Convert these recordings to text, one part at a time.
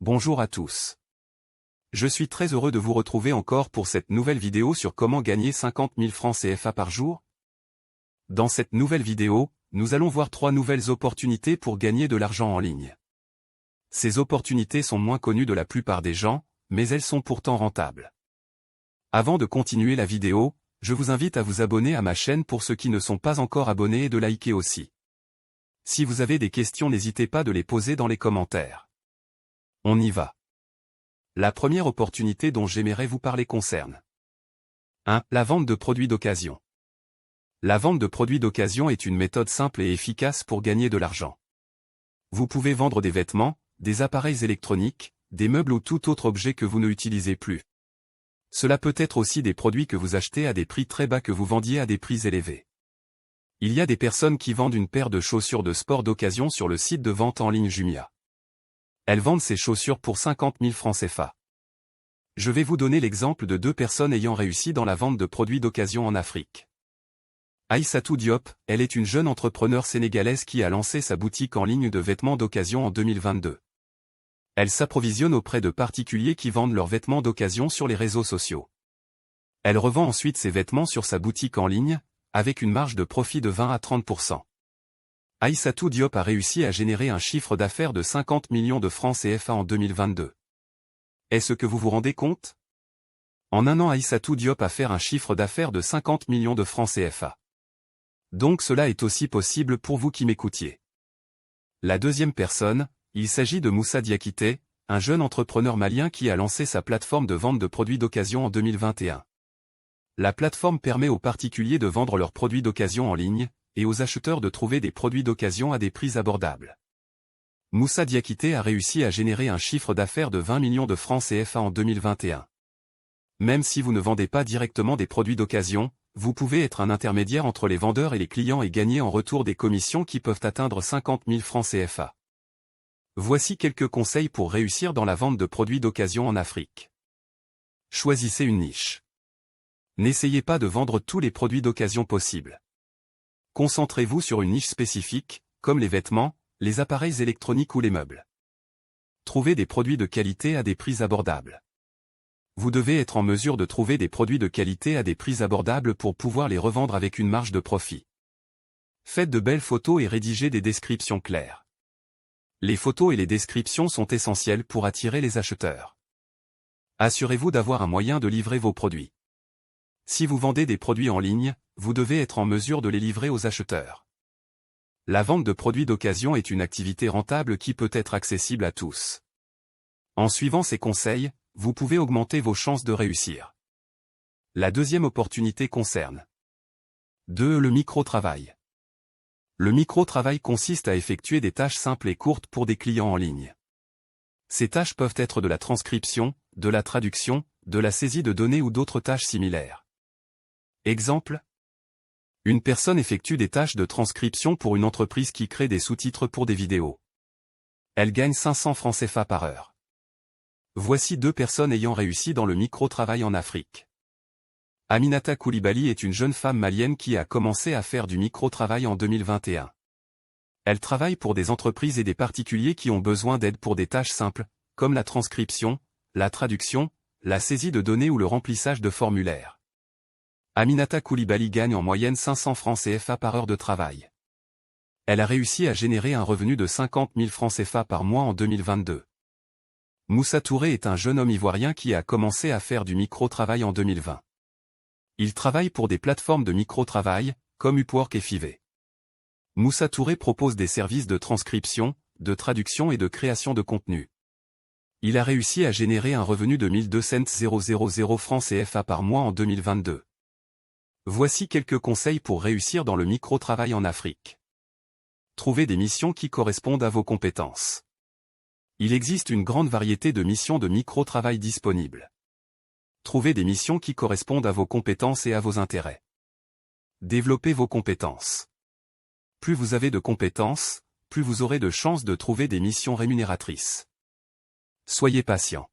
Bonjour à tous. Je suis très heureux de vous retrouver encore pour cette nouvelle vidéo sur comment gagner 50 000 francs CFA par jour. Dans cette nouvelle vidéo, nous allons voir 3 nouvelles opportunités pour gagner de l'argent en ligne. Ces opportunités sont moins connues de la plupart des gens, mais elles sont pourtant rentables. Avant de continuer la vidéo, je vous invite à vous abonner à ma chaîne pour ceux qui ne sont pas encore abonnés et de liker aussi. Si vous avez des questions, n'hésitez pas de les poser dans les commentaires. On y va. La première opportunité dont j'aimerais vous parler concerne 1. La vente de produits d'occasion. La vente de produits d'occasion est une méthode simple et efficace pour gagner de l'argent. Vous pouvez vendre des vêtements, des appareils électroniques, des meubles ou tout autre objet que vous ne utilisez plus. Cela peut être aussi des produits que vous achetez à des prix très bas que vous vendiez à des prix élevés. Il y a des personnes qui vendent une paire de chaussures de sport d'occasion sur le site de vente en ligne Jumia. Elles vendent ces chaussures pour 50 000 francs CFA. Je vais vous donner l'exemple de 2 personnes ayant réussi dans la vente de produits d'occasion en Afrique. Aïssatou Diop, elle est une jeune entrepreneure sénégalaise qui a lancé sa boutique en ligne de vêtements d'occasion en 2022. Elle s'approvisionne auprès de particuliers qui vendent leurs vêtements d'occasion sur les réseaux sociaux. Elle revend ensuite ses vêtements sur sa boutique en ligne, avec une marge de profit de 20 à 30%. Aïssatou Diop a réussi à générer un chiffre d'affaires de 50 millions de francs CFA en 2022. Est-ce que vous vous rendez compte? En un an, Aïssatou Diop a fait un chiffre d'affaires de 50 millions de francs CFA. Donc cela est aussi possible pour vous qui m'écoutiez. La deuxième personne, il s'agit de Moussa Diakité, un jeune entrepreneur malien qui a lancé sa plateforme de vente de produits d'occasion en 2021. La plateforme permet aux particuliers de vendre leurs produits d'occasion en ligne, et aux acheteurs de trouver des produits d'occasion à des prix abordables. Moussa Diakité a réussi à générer un chiffre d'affaires de 20 millions de francs CFA en 2021. Même si vous ne vendez pas directement des produits d'occasion, vous pouvez être un intermédiaire entre les vendeurs et les clients et gagner en retour des commissions qui peuvent atteindre 50 000 francs CFA. Voici quelques conseils pour réussir dans la vente de produits d'occasion en Afrique. Choisissez une niche. N'essayez pas de vendre tous les produits d'occasion possibles. Concentrez-vous sur une niche spécifique, comme les vêtements, les appareils électroniques ou les meubles. Trouvez des produits de qualité à des prix abordables. Vous devez être en mesure de trouver des produits de qualité à des prix abordables pour pouvoir les revendre avec une marge de profit. Faites de belles photos et rédigez des descriptions claires. Les photos et les descriptions sont essentielles pour attirer les acheteurs. Assurez-vous d'avoir un moyen de livrer vos produits. Si vous vendez des produits en ligne, vous devez être en mesure de les livrer aux acheteurs. La vente de produits d'occasion est une activité rentable qui peut être accessible à tous. En suivant ces conseils, vous pouvez augmenter vos chances de réussir. La deuxième opportunité concerne 2. Le micro-travail. Le micro-travail consiste à effectuer des tâches simples et courtes pour des clients en ligne. Ces tâches peuvent être de la transcription, de la traduction, de la saisie de données ou d'autres tâches similaires. Exemple. Une personne effectue des tâches de transcription pour une entreprise qui crée des sous-titres pour des vidéos. Elle gagne 500 francs CFA par heure. Voici 2 personnes ayant réussi dans le micro-travail en Afrique. Aminata Koulibaly est une jeune femme malienne qui a commencé à faire du micro-travail en 2021. Elle travaille pour des entreprises et des particuliers qui ont besoin d'aide pour des tâches simples, comme la transcription, la traduction, la saisie de données ou le remplissage de formulaires. Aminata Koulibaly gagne en moyenne 500 francs CFA par heure de travail. Elle a réussi à générer un revenu de 50 000 francs CFA par mois en 2022. Moussa Touré est un jeune homme ivoirien qui a commencé à faire du micro-travail en 2020. Il travaille pour des plateformes de micro-travail, comme Upwork et Fiverr. Moussa Touré propose des services de transcription, de traduction et de création de contenu. Il a réussi à générer un revenu de 1200 francs CFA par mois en 2022. Voici quelques conseils pour réussir dans le micro-travail en Afrique. Trouvez des missions qui correspondent à vos compétences. Il existe une grande variété de missions de micro-travail disponibles. Trouvez des missions qui correspondent à vos compétences et à vos intérêts. Développez vos compétences. Plus vous avez de compétences, plus vous aurez de chances de trouver des missions rémunératrices. Soyez patient.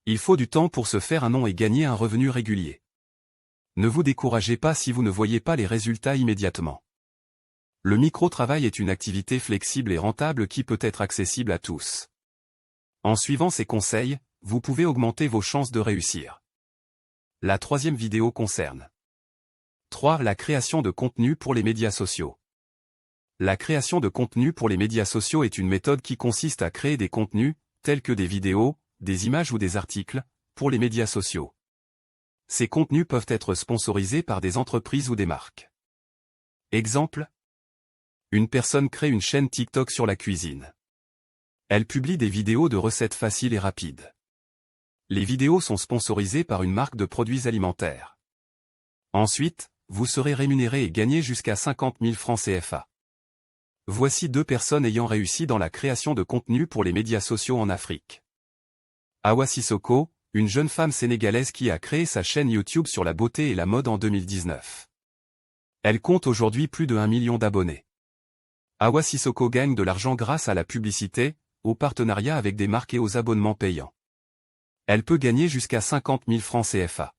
Il faut du temps pour se faire un nom et gagner un revenu régulier. Ne vous découragez pas si vous ne voyez pas les résultats immédiatement. Le micro-travail est une activité flexible et rentable qui peut être accessible à tous. En suivant ces conseils, vous pouvez augmenter vos chances de réussir. La troisième vidéo concerne 3. La création de contenu pour les médias sociaux. La création de contenu pour les médias sociaux est une méthode qui consiste à créer des contenus, tels que des vidéos, des images ou des articles, pour les médias sociaux. Ces contenus peuvent être sponsorisés par des entreprises ou des marques. Exemple. Une personne crée une chaîne TikTok sur la cuisine. Elle publie des vidéos de recettes faciles et rapides. Les vidéos sont sponsorisées par une marque de produits alimentaires. Ensuite, vous serez rémunéré et gagnez jusqu'à 50 000 francs CFA. Voici 2 personnes ayant réussi dans la création de contenu pour les médias sociaux en Afrique. Awa Sissoko, une jeune femme sénégalaise qui a créé sa chaîne YouTube sur la beauté et la mode en 2019. Elle compte aujourd'hui plus de 1 million d'abonnés. Awa Sissoko gagne de l'argent grâce à la publicité, aux partenariats avec des marques et aux abonnements payants. Elle peut gagner jusqu'à 50 000 francs CFA.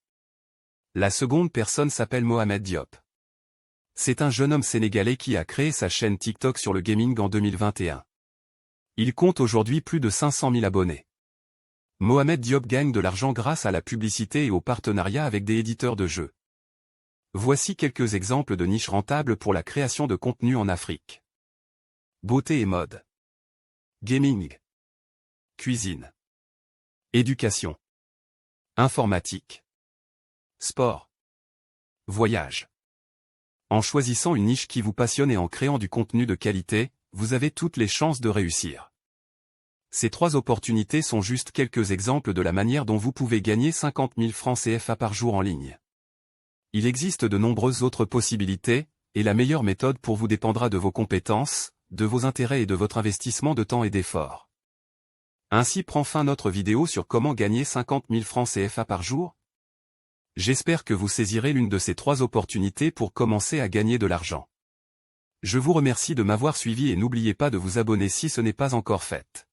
La seconde personne s'appelle Mohamed Diop. C'est un jeune homme sénégalais qui a créé sa chaîne TikTok sur le gaming en 2021. Il compte aujourd'hui plus de 500 000 abonnés. Mohamed Diop gagne de l'argent grâce à la publicité et aux partenariats avec des éditeurs de jeux. Voici quelques exemples de niches rentables pour la création de contenu en Afrique. Beauté et mode. Gaming. Cuisine. Éducation. Informatique. Sport. Voyage. En choisissant une niche qui vous passionne et en créant du contenu de qualité, vous avez toutes les chances de réussir. Ces 3 opportunités sont juste quelques exemples de la manière dont vous pouvez gagner 50 000 francs CFA par jour en ligne. Il existe de nombreuses autres possibilités, et la meilleure méthode pour vous dépendra de vos compétences, de vos intérêts et de votre investissement de temps et d'effort. Ainsi prend fin notre vidéo sur comment gagner 50 000 francs CFA par jour. J'espère que vous saisirez l'une de ces 3 opportunités pour commencer à gagner de l'argent. Je vous remercie de m'avoir suivi et n'oubliez pas de vous abonner si ce n'est pas encore fait.